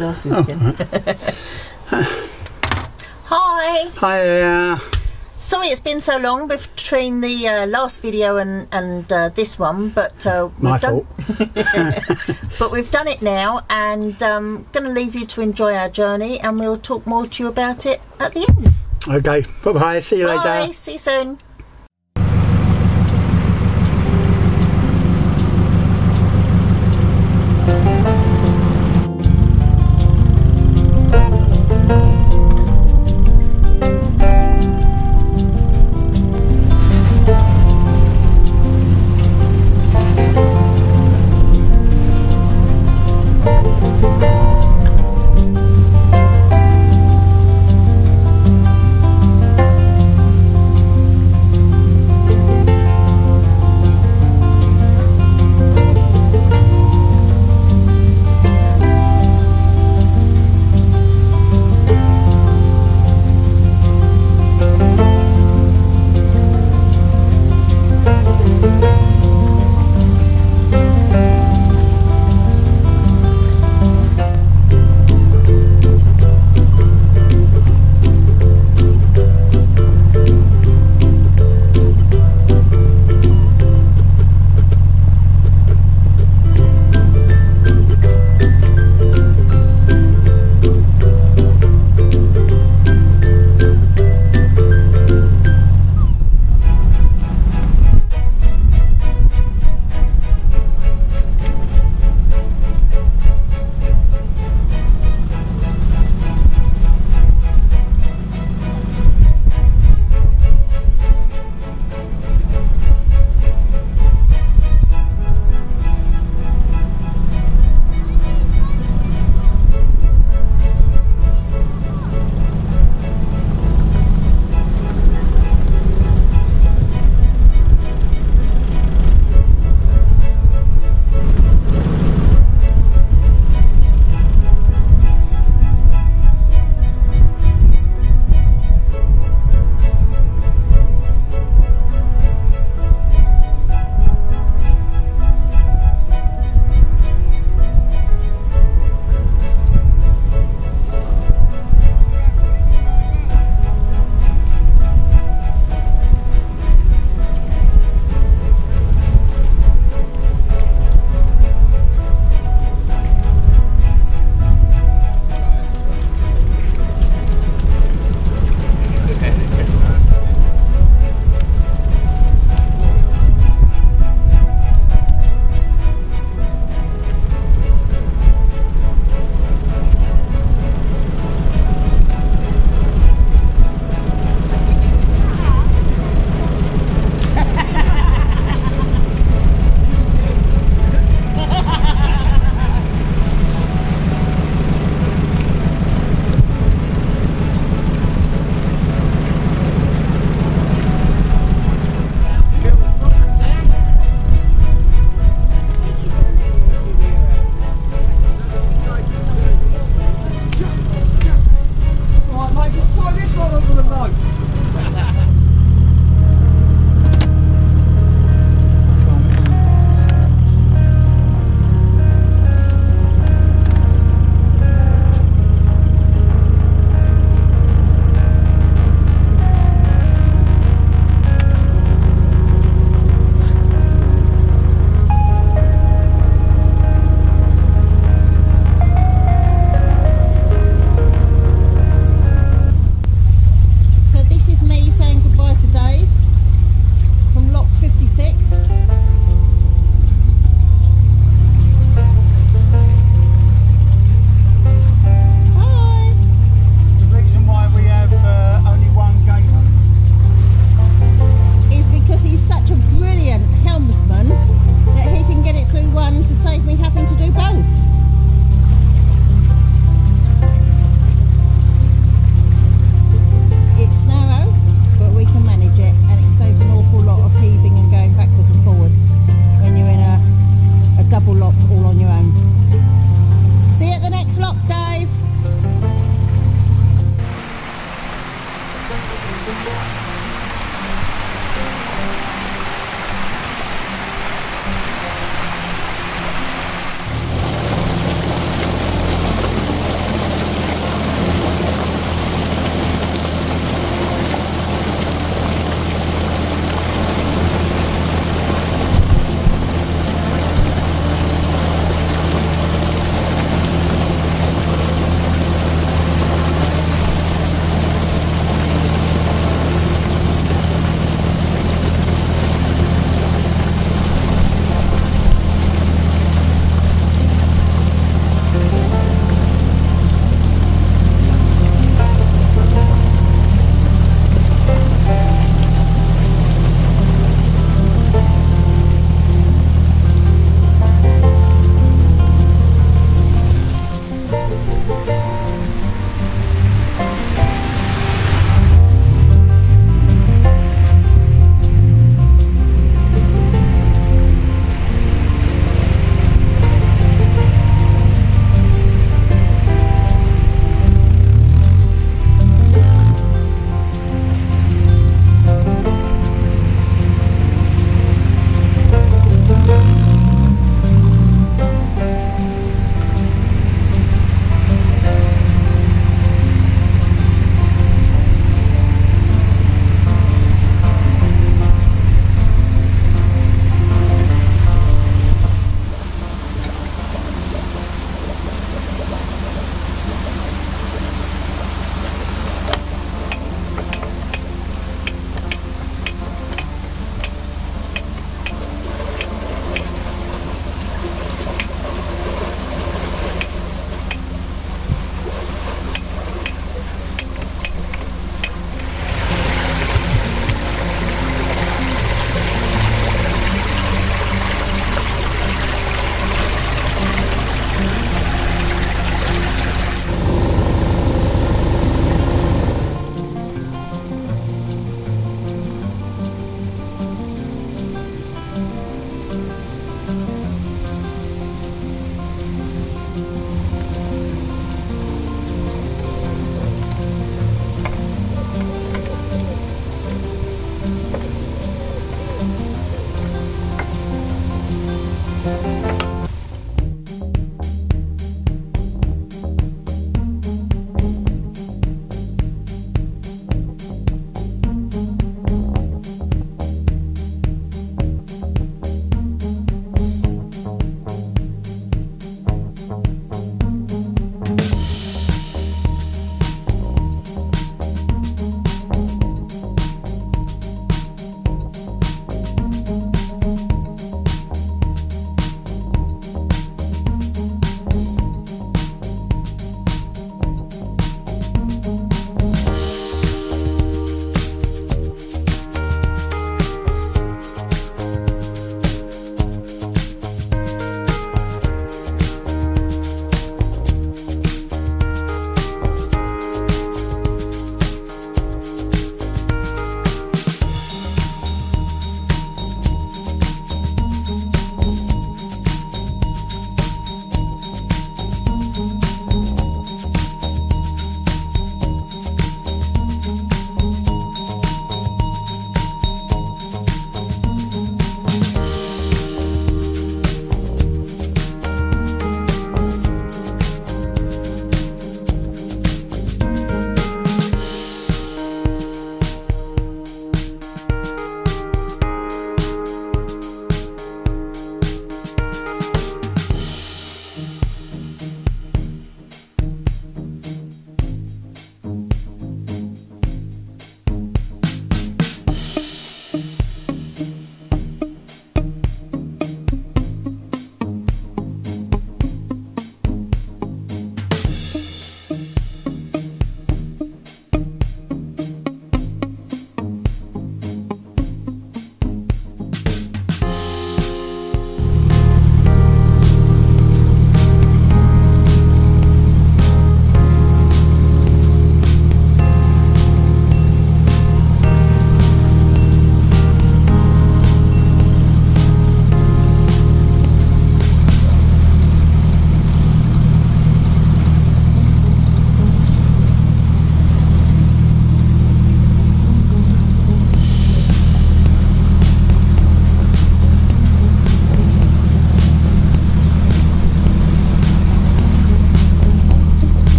glasses again. Hi. Hi there. Sorry it's been so long between the last video and this one, but My fault. but we've done it now, and going to leave you to enjoy our journey, and we'll talk more to you about it at the end. Okay, bye-bye, see you later. Bye, see you soon.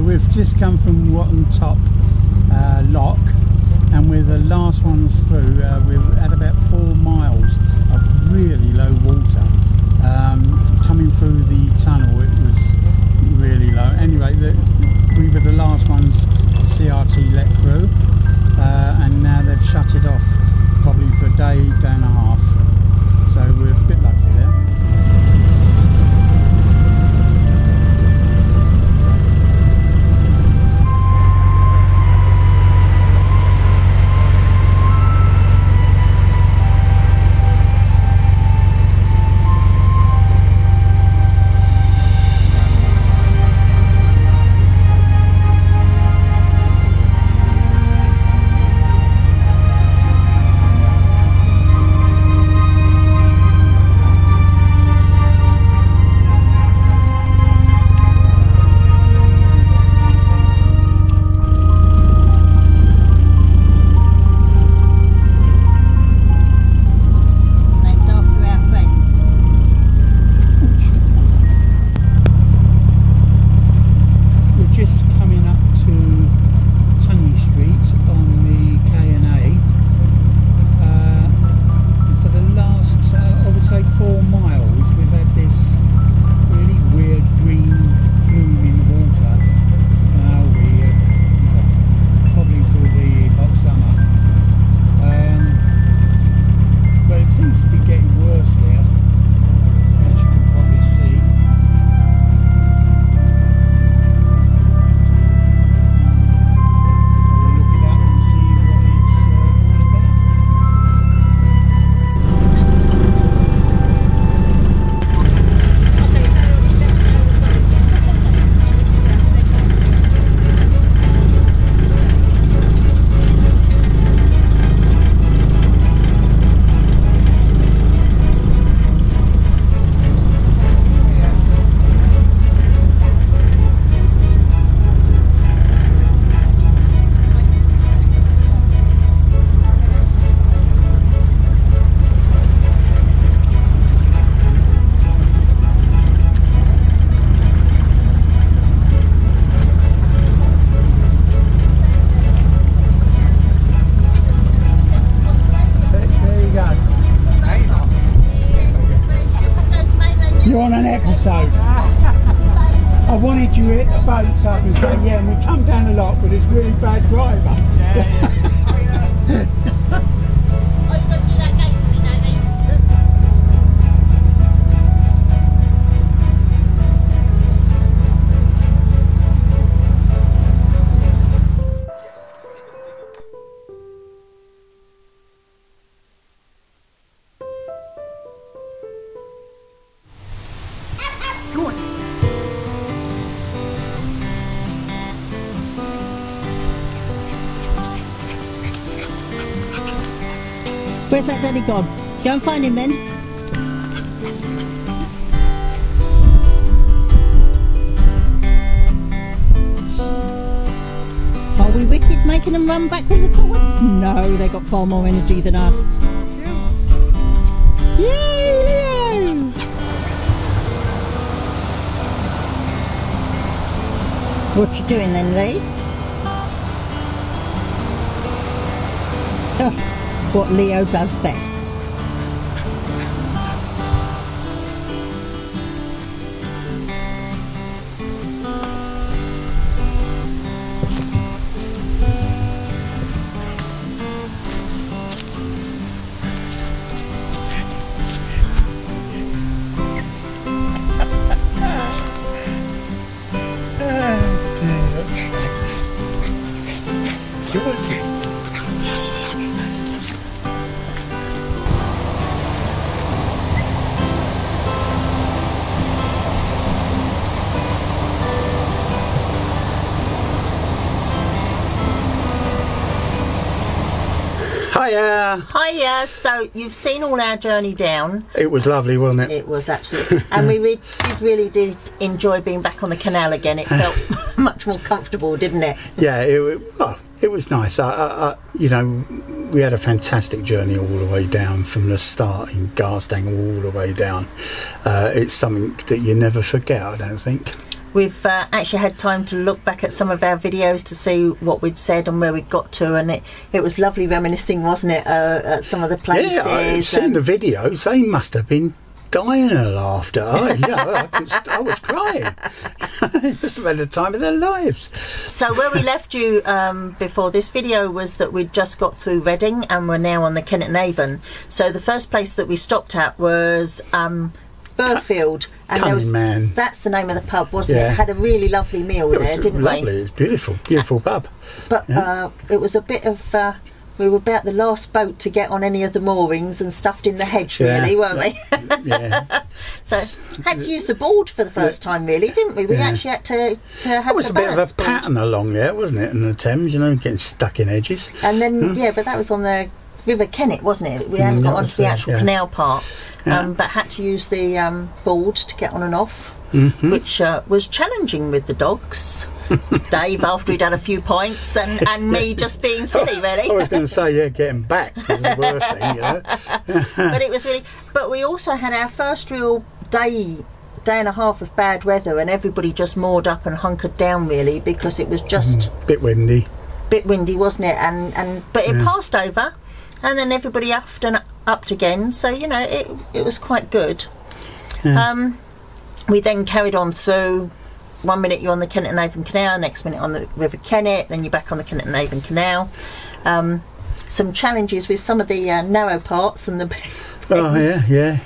we've just come from Watton Top Lock, and we're the last one through. We're at about 4 miles of really low water. Coming through the tunnel, it was really low. Anyway, we were the last ones the CRT let through, and now they've shut it off probably for a day, day and a half. So we're a bit lucky there. episode. I wanted you at the boat so I can say, yeah, and we come down a lot with this really bad driver. Where's that daddy gone? Go and find him then. Are we wicked making them run backwards and forwards? No, they got far more energy than us. Yay, Leo! What you doing then, Lee? Ugh. What Leo does best. Hiya. So you've seen all our journey down. It was lovely, wasn't it? It was absolutely, and we really did enjoy being back on the canal again. It felt much more comfortable, didn't it? Yeah, it was nice. You know, we had a fantastic journey all the way down from the start in Garstang all the way down. It's something that you never forget, I don't think. We've actually had time to look back at some of our videos to see what we'd said and where we got to, and it was lovely reminiscing, wasn't it, at some of the places. Yeah, I've seen the videos. They must have been dying of laughter. I was crying. It must have had the time of their lives. So where we left you before this video was that we'd just got through Reading and we're now on the Kennet and Avon. So the first place that we stopped at was Burfield, and that's the name of the pub, wasn't it? Had a really lovely meal there, didn't we? Lovely, it's beautiful pub. But it was a bit of we were about the last boat to get on any of the moorings and stuffed in the hedge, really, weren't we? Yeah. So had to use the board for the first time, really, didn't we? We actually had to have. It was a bit of a pattern along there, wasn't it, in the Thames? You know, getting stuck in edges. And then but that was on the River Kennet, wasn't it? We hadn't got onto the actual canal part. But had to use the board to get on and off, which was challenging with the dogs. Dave, after he'd had a few pints, and me just being silly, really. I was going to say, getting back was the worst thing, you know. But it was really. But we also had our first real day and a half of bad weather, and everybody just moored up and hunkered down, really, because it was just bit windy, wasn't it? But it passed over, and then everybody upped again, so you know it was quite good. We then carried on through. 1 minute you're on the Kennet and Avon Canal, next minute on the River Kennet, then you're back on the Kennet and Avon Canal. Some challenges with some of the narrow parts and the yeah.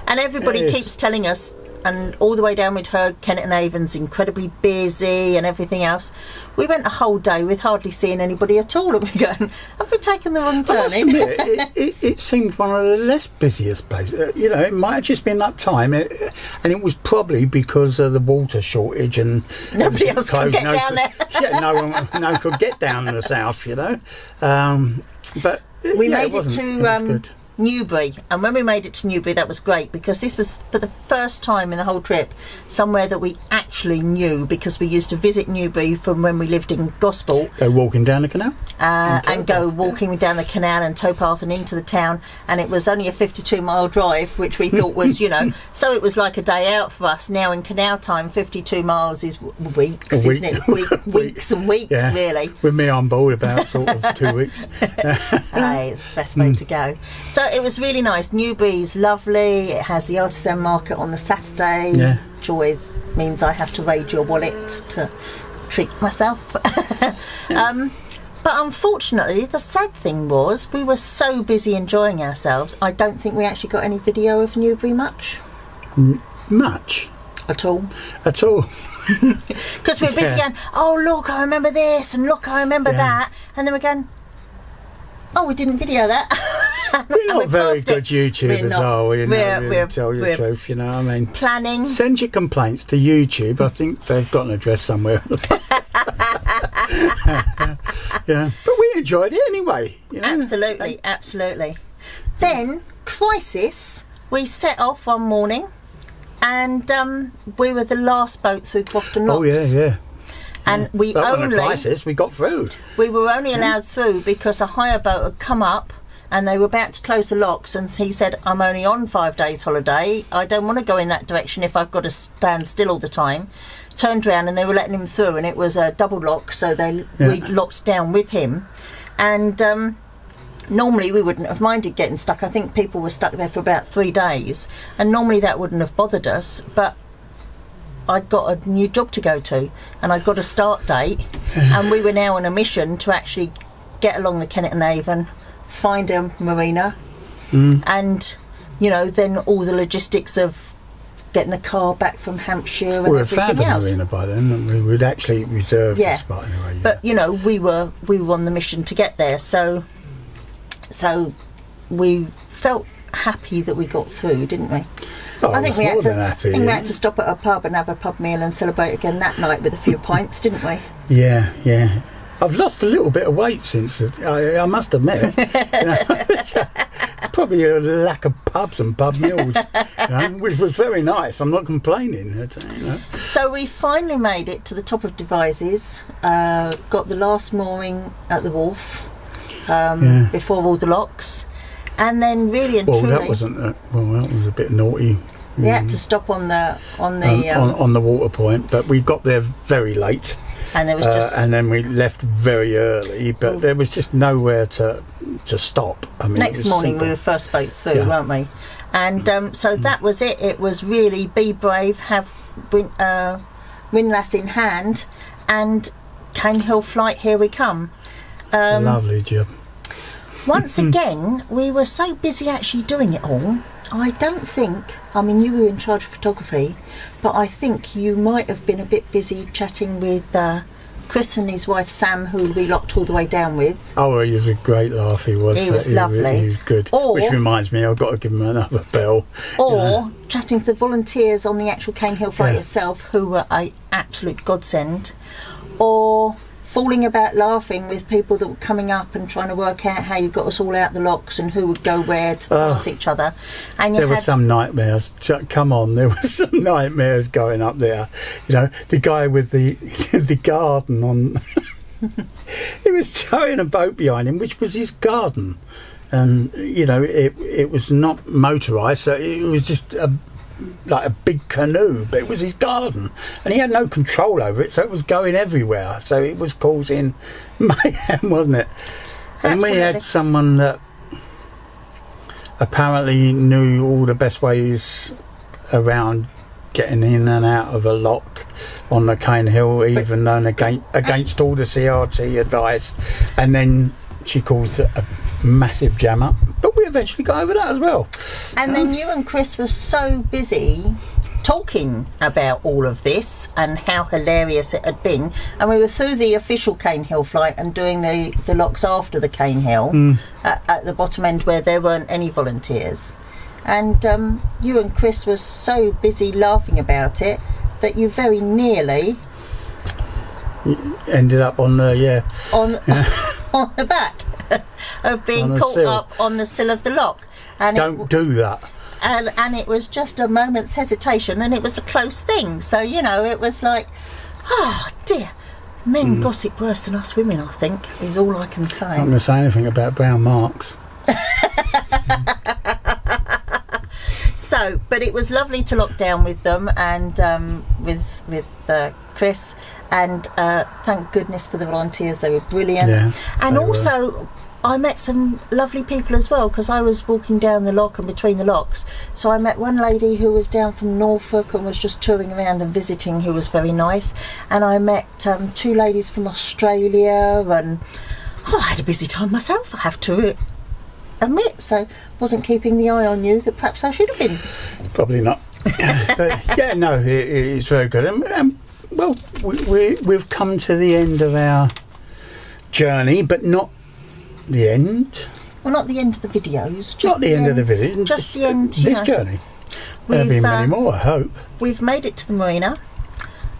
And everybody keeps telling us, and all the way down we'd heard Kennet and Avon's incredibly busy and everything else. We went a whole day with hardly seeing anybody at all, and we're going, have we taken the wrong turn? I must admit, it seemed one of the less busiest places. You know, it might have just been that time, and it was probably because of the water shortage and nobody else could get down there. Yeah, no one could get down the south, you know. But we made it to good. Newbury, and when we made it to Newbury, that was great because this was for the first time in the whole trip somewhere that we actually knew, because we used to visit Newbury from when we lived in Gosport. Go walking down the canal? And go walking down the canal and towpath and into the town, and it was only a 52-mile drive, which we thought was, you know, so it was like a day out for us. Now in canal time, 52 miles is weeks, isn't it? Weeks and weeks, really. With me on board about sort of 2 weeks. It's the best way to go. So it was really nice. Newbury's lovely. It has the artisan market on the Saturday, which always means I have to raid your wallet to treat myself. But unfortunately, the sad thing was we were so busy enjoying ourselves, I don't think we actually got any video of Newbury much. Much? At all. At all. Because we're busy going, oh look, I remember this, and look, I remember that, and then we're going, oh, we didn't video that. We're not very good YouTubers, are we? We're tell you the truth, you know what I mean? Planning. Send your complaints to YouTube. I think they've got an address somewhere. Yeah, but we enjoyed it anyway. You know? Absolutely, absolutely. Then, crisis, we set off one morning, and we were the last boat through Crofton Locks. Oh, yeah. And we on a crisis, we got through. We were only allowed through because a hire boat had come up and they were about to close the locks, and he said, I'm only on 5 days holiday, I don't want to go in that direction if I've got to stand still all the time. Turned around and they were letting him through, and it was a double lock, so we locked down with him. And normally we wouldn't have minded getting stuck. I think people were stuck there for about 3 days, and normally that wouldn't have bothered us, but I'd got a new job to go to and I'd got a start date, and we were now on a mission to actually get along the Kennet and Avon, find a marina, and you know, then all the logistics of getting the car back from Hampshire and everything else. We had found a marina by then. We'd actually reserved the spot anyway. But you know, we were on the mission to get there, so we felt happy that we got through, didn't we? Oh, I think we had to stop at a pub and have a pub meal and celebrate again that night with a few pints, didn't we? Yeah. I've lost a little bit of weight since, I must admit. It's probably a lack of pubs and pub meals, which was very nice. I'm not complaining. So we finally made it to the top of Devizes, got the last mooring at the wharf before all the locks, and then really and truly... that was a bit naughty. We had to stop on the water point, but we got there very late. And there was and then we left very early, but there was just nowhere to stop. I mean, next morning we were first boat through, weren't we? And so that was it. It was really be brave, have windlass in hand, and Caen Hill flight, here we come. Lovely job. Once again, we were so busy actually doing it all. I don't think, I mean, you were in charge of photography, but I think you might have been a bit busy chatting with Chris and his wife Sam, who we locked all the way down with. Oh, he was a great laugh. He was lovely. He was good. Which reminds me, I've got to give him another bell. Or chatting to the volunteers on the actual Caen Hill flight itself, who were an absolute godsend. Or falling about laughing with people that were coming up and trying to work out how you got us all out the locks and who would go where to pass each other. And there were some nightmares. Come on, there were some nightmares going up there. You know, the guy with the garden on. He was towing a boat behind him, which was his garden, and you know it was not motorised, so it was just like a big canoe, but it was his garden and he had no control over it, so it was going everywhere, so it was causing mayhem, wasn't it? And we had someone that apparently knew all the best ways around getting in and out of a lock on the Caen Hill, even though against all the CRT advice, and then she caused a massive jam up, but we eventually got over that as well. And then you and Chris were so busy talking about all of this and how hilarious it had been, and we were through the official Caen Hill flight and doing the locks after the Caen Hill at the bottom end where there weren't any volunteers, and you and Chris were so busy laughing about it that you very nearly ended up on the on the back of being caught up on the sill of the lock. And don't do that. And it was just a moment's hesitation, and it was a close thing. So, you know, it was like, oh dear, men gossip worse than us women, I think, is all I can say. I'm not going to say anything about brown marks. So, but it was lovely to lock down with them, and with Chris, and thank goodness for the volunteers. They were brilliant. And also I met some lovely people as well, because I was walking down the lock and between the locks. So I met one lady who was down from Norfolk and was just touring around and visiting, who was very nice. And I met 2 ladies from Australia, and I had a busy time myself, I have to admit. So wasn't keeping the eye on you that perhaps I should have been. Probably not. But yeah, no, it's very good. Well, we've come to the end of our journey, but not the end. Well, not the end of the videos. Just not the end of the video. Just the end. This journey. There'll be many more, I hope. We've made it to the marina.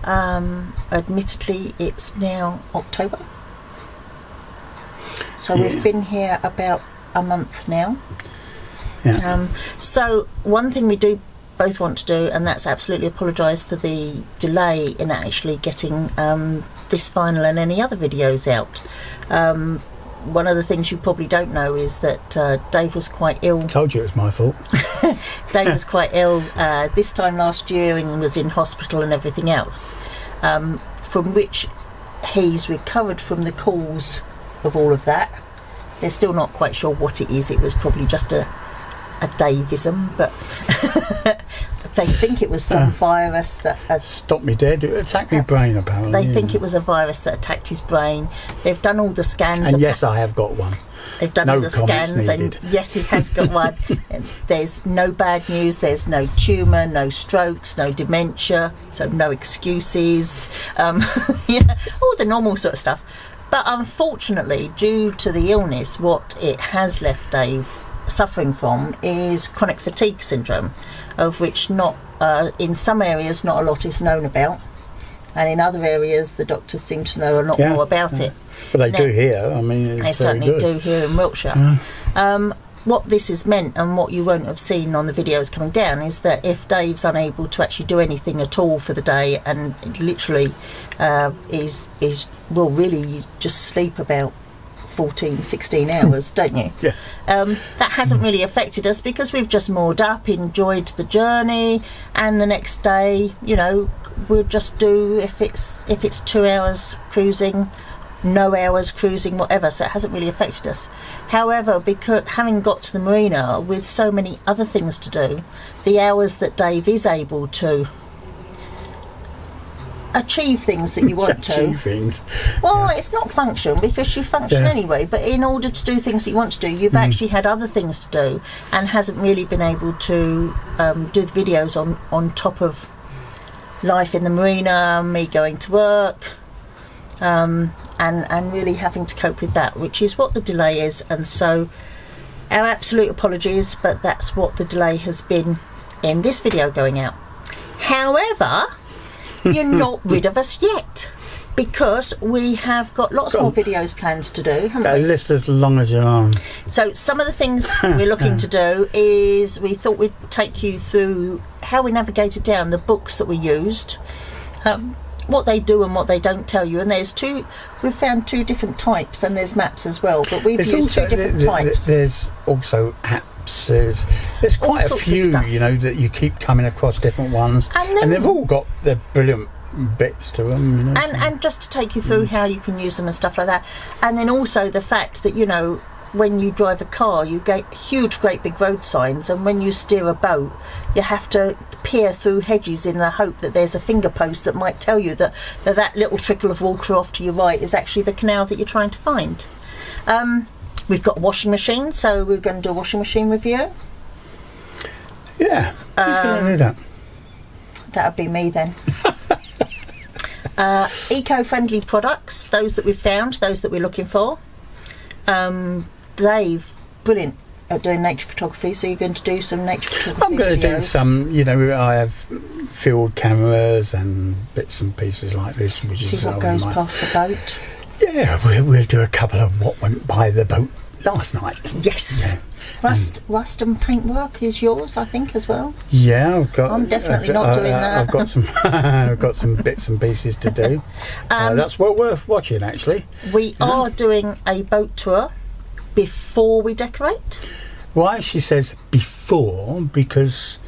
Admittedly, it's now October. So we've been here about a month now. Yeah. So one thing we do both want to do, and that's absolutely apologise for the delay in actually getting this final and any other videos out. One of the things you probably don't know is that Dave was quite ill. Told you it was my fault. Dave was quite ill this time last year and was in hospital and everything else, from which he's recovered from the cause of all of that. They're still not quite sure what it is. It was probably just a Davism, but they think it was some virus that stopped me dead. It attacked my brain, apparently. They think it was a virus that attacked his brain. They've done all the scans, and yes, I have got one. They've done all the scans, and yes, he has got one. And there's no bad news. There's no tumour, no strokes, no dementia, so no excuses. Yeah, all the normal sort of stuff. But unfortunately, due to the illness, what it has left Dave suffering from is chronic fatigue syndrome, of which in some areas not a lot is known about, and in other areas the doctors seem to know a lot more about it. But they do here. I mean, they certainly do here in Wiltshire. What this has meant, and what you won't have seen on the videos coming down, is that if Dave's unable to actually do anything at all for the day, and literally will really just sleep about 14-16 hours, don't you? Yeah. That hasn't really affected us, because we've just moored up, enjoyed the journey, and the next day, you know, we'll just do, if it's 2 hours cruising, no hours cruising, whatever. So it hasn't really affected us. However, because having got to the marina with so many other things to do, the hours that Dave is able to achieve things that you want to achieve things. Well, it's not function, because you function anyway, but in order to do things that you want to do, you've actually had other things to do, and hasn't really been able to do the videos on top of life in the marina, me going to work, and really having to cope with that, which is what the delay is. And so our absolute apologies, but that's what the delay has been in this video going out. However, you're not rid of us yet, because we have got lots more videos planned to do, haven't we? A list as long as your arm. So some of the things we're looking to do is, we thought we'd take you through how we navigated down the books that we used, what they do and what they don't tell you. And we've found 2 different types, and there's maps as well, but we've used 2 different types. There's also apps. There's quite a few, you know, that you keep coming across, different ones, and they've all got their brilliant bits to them, you know. And just to take you through how you can use them and stuff like that. And then also the fact that, you know, when you drive a car, you get huge, great big road signs, and when you steer a boat, you have to peer through hedges in the hope that there's a finger post that might tell you that little trickle of water off to your right is actually the canal that you're trying to find. We've got a washing machine, so we're going to do a washing machine review. Yeah, who's going to do that? That would be me then. Eco-friendly products, those that we've found, those that we're looking for. Dave, brilliant at doing nature photography, so you're going to do some nature photography I'm going to do some, you know, I have field cameras and bits and pieces like this, which see what goes past the boat. Yeah, we'll do a couple of what went by the boat last night. Yes. Yeah. Rust and paintwork is yours, I think, as well. Yeah, I'm definitely not doing that. I've got some I've got some bits and pieces to do. That's well worth watching, actually. We are doing a boat tour before we decorate. Why she says before? Because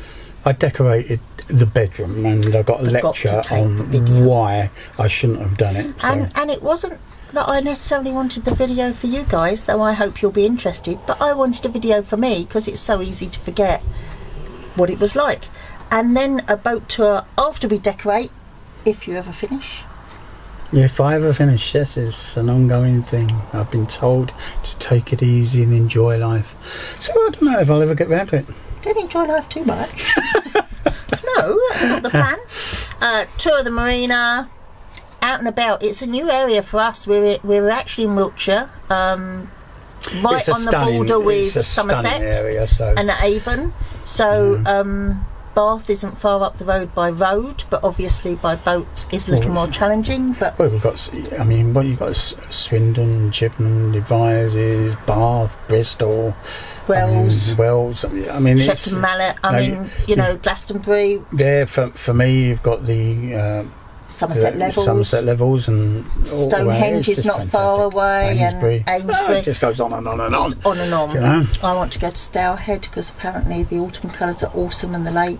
I decorated the bedroom, and I got a lecture on why I shouldn't have done it. So. And it wasn't that I necessarily wanted the video for you guys, though I hope you'll be interested, but I wanted a video for me because it's so easy to forget what it was like. And then a boat tour after we decorate, if you ever finish. If I ever finish, this is an ongoing thing. I've been told to take it easy and enjoy life. So I don't know if I'll ever get round to it. Don't enjoy life too much. No, that's not the plan. Tour of the marina, out and about. It's a new area for us. We're actually in Wiltshire, right on the border with Somerset area, and Avon. So Bath isn't far up the road by road, but obviously by boat is a little more challenging. But well, we've got, I mean, what you've got is Swindon, Chippenham, Devizes, Bath, Bristol, Wells. I mean, Shepton Mallet. You know, Glastonbury. There, for me, you've got the Somerset levels, and Stonehenge is not far away, and Amesbury. It just goes on and on and on. It's on and on. You know? I want to go to Stourhead because apparently the autumn colours are awesome in the lake.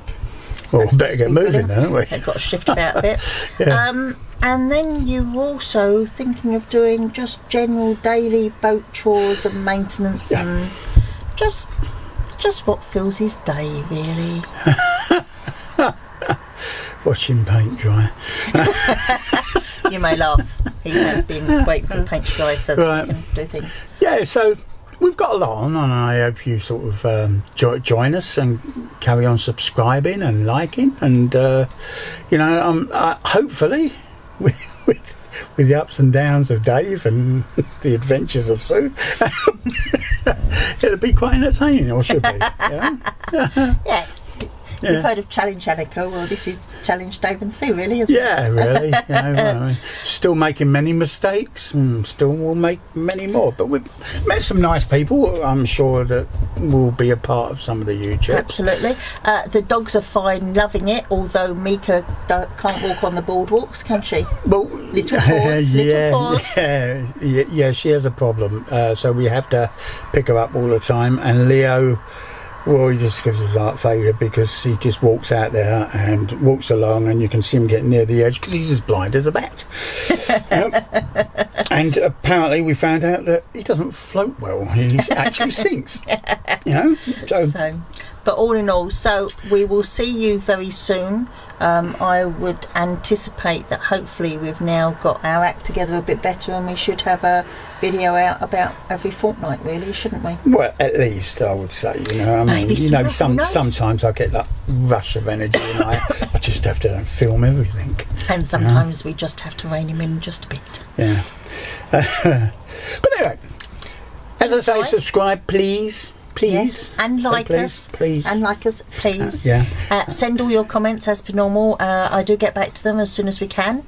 Well, we better get moving then, haven't we? They've got to shift about a bit. Yeah. And then you're also thinking of doing just general daily boat chores and maintenance and just what fills his day, really. Watch him paint dry. You may laugh. He has been waiting for the paint to dry so that he can do things. Yeah, so we've got a lot on, and I hope you sort of join us and carry on subscribing and liking, and hopefully with the ups and downs of Dave and the adventures of Sue, it'll be quite entertaining, or should be. Yes. Yeah. You've heard of Challenge Annika. Well, this is Challenge Dave and Sue, really, isn't it? Yeah, really. Still making many mistakes, and still will make many more. But we've met some nice people. I'm sure that will be a part of some of the YouTube. Absolutely. The dogs are fine, loving it. Although Mika can't walk on the boardwalks, can she? Well, little paws. Yeah, she has a problem. So we have to pick her up all the time. And Leo, well, he just gives us art favour because he just walks out there and walks along, and you can see him getting near the edge because he's as blind as a bat. And apparently we found out that he doesn't float well. He actually sinks. So, but all in all, so we will see you very soon. I would anticipate that hopefully we've now got our act together a bit better, and we should have a video out about every fortnight, really, shouldn't we? Well, at least I would say. Sometimes I get that rush of energy, and I just have to film everything. And sometimes we just have to rein him in just a bit. Yeah. But anyway, as I say, subscribe, please. Yes, and like us, please. And like us, please. Send all your comments as per normal. I do get back to them as soon as we can.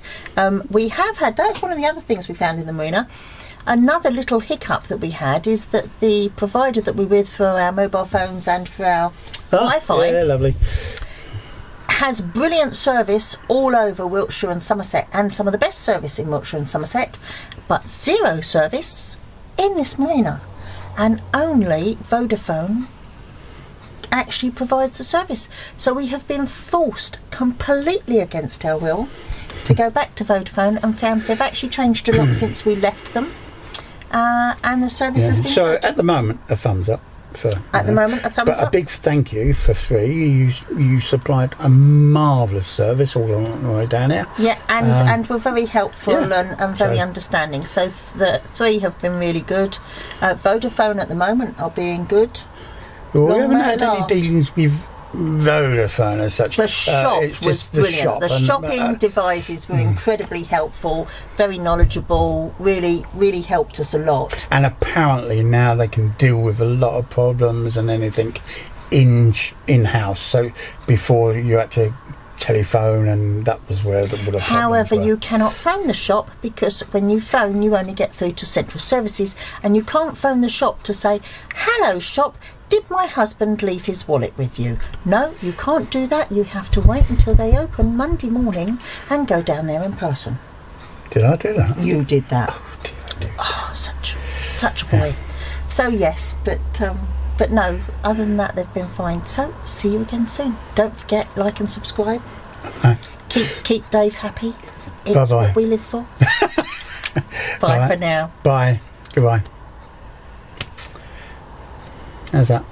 We have had, that's one of the other things we found in the marina. Another little hiccup that we had is that the provider that we're with for our mobile phones and for our Wi-Fi lovely, has brilliant service all over Wiltshire and Somerset, and some of the best service in Wiltshire and Somerset, but zero service in this marina. And only Vodafone actually provides the service. So we have been forced, completely against our will, to go back to Vodafone, and found they've actually changed a lot since we left them. And the service has been good. At the moment, a thumbs up. At the moment, a thumbs up. But a big thank you for free. You supplied a marvellous service all along the way down here. Yeah, and we're very helpful and very understanding. So the three have been really good. Vodafone at the moment are being good. Well, we haven't had any dealings with Vodafone as such. The shop was brilliant. The shopping devices were incredibly helpful, very knowledgeable, really helped us a lot. And apparently now they can deal with a lot of problems and anything in-house. So before you had to telephone, and that was where the problems However, were. you cannot phone the shop, because when you phone you only get through to central services, and you can't phone the shop to say, hello shop, did my husband leave his wallet with you? No, you can't do that. You have to wait until they open Monday morning and go down there in person. Did I do that? You did that. Oh, dear. Oh, such a boy. Yeah. So yes, but no, other than that they've been fine. So see you again soon. Don't forget, like and subscribe. Keep Dave happy. It's Bye-bye. what we live for. Bye for now. Bye. Goodbye. How's that?